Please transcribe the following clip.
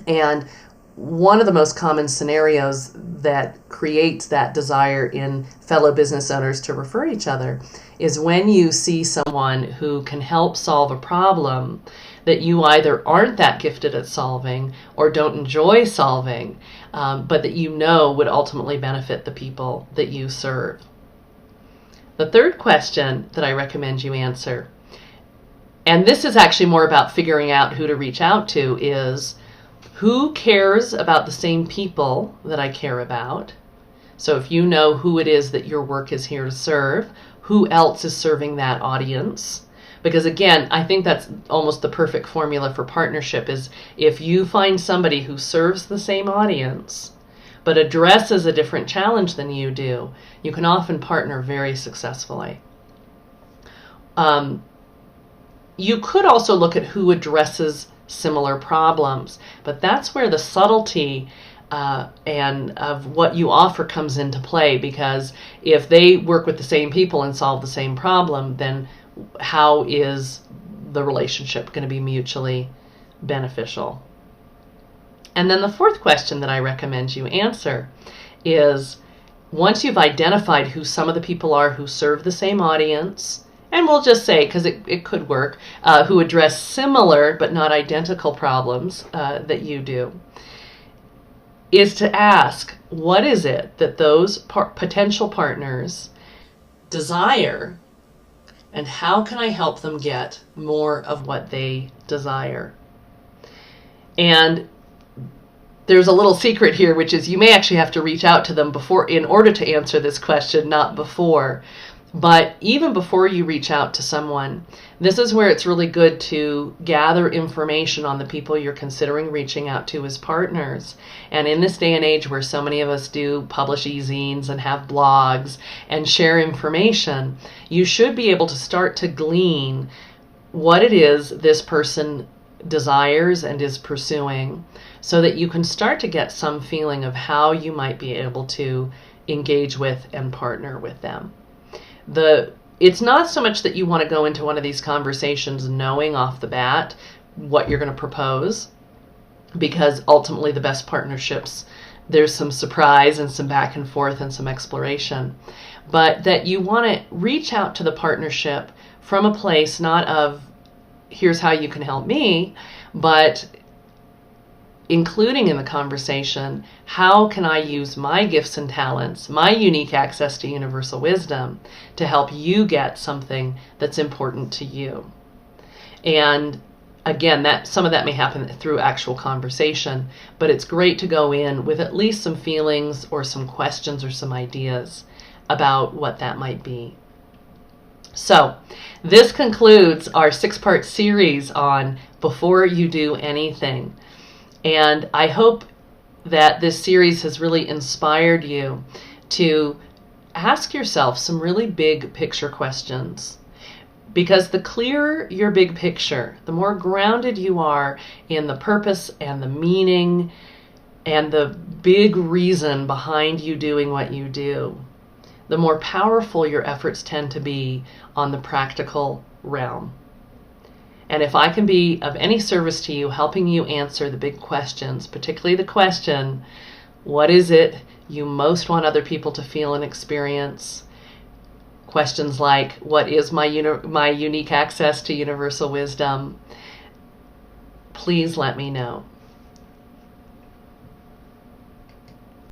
And one of the most common scenarios that creates that desire in fellow business owners to refer each other is when you see someone who can help solve a problem that you either aren't that gifted at solving or don't enjoy solving, but that you know would ultimately benefit the people that you serve. The third question that I recommend you answer, and this is actually more about figuring out who to reach out to, is who cares about the same people that I care about? So if you know who it is that your work is here to serve, who else is serving that audience? Because again, I think that's almost the perfect formula for partnership, is if you find somebody who serves the same audience but addresses a different challenge than you do, you can often partner very successfully. You could also look at who addresses similar problems, but that's where the subtlety and of what you offer comes into play, because if they work with the same people and solve the same problem, then how is the relationship going to be mutually beneficial? And then the fourth question that I recommend you answer is, once you've identified who some of the people are who serve the same audience, and we'll just say, because it could work, who address similar but not identical problems that you do, is to ask, what is it that those potential partners desire, and how can I help them get more of what they desire? And there's a little secret here, which is you may actually have to reach out to them before in order to answer this question, not before. But even before you reach out to someone, this is where it's really good to gather information on the people you're considering reaching out to as partners. And in this day and age where so many of us do publish e-zines and have blogs and share information, you should be able to start to glean what it is this person desires and is pursuing, so that you can start to get some feeling of how you might be able to engage with and partner with them. It's not so much that you want to go into one of these conversations knowing off the bat what you're going to propose, because ultimately the best partnerships, there's some surprise and some back and forth and some exploration, but that you want to reach out to the partnership from a place not of here's how you can help me, but including in the conversation, how can I use my gifts and talents, my unique access to universal wisdom, to help you get something that's important to you? And again, that some of that may happen through actual conversation, but it's great to go in with at least some feelings or some questions or some ideas about what that might be. So this concludes our 6-part series on Before You Do Anything. And I hope that this series has really inspired you to ask yourself some really big picture questions. Because the clearer your big picture, the more grounded you are in the purpose and the meaning and the big reason behind you doing what you do, the more powerful your efforts tend to be on the practical realm. And if I can be of any service to you, helping you answer the big questions, particularly the question, what is it you most want other people to feel and experience? Questions like, what is my unique access to universal wisdom? Please let me know.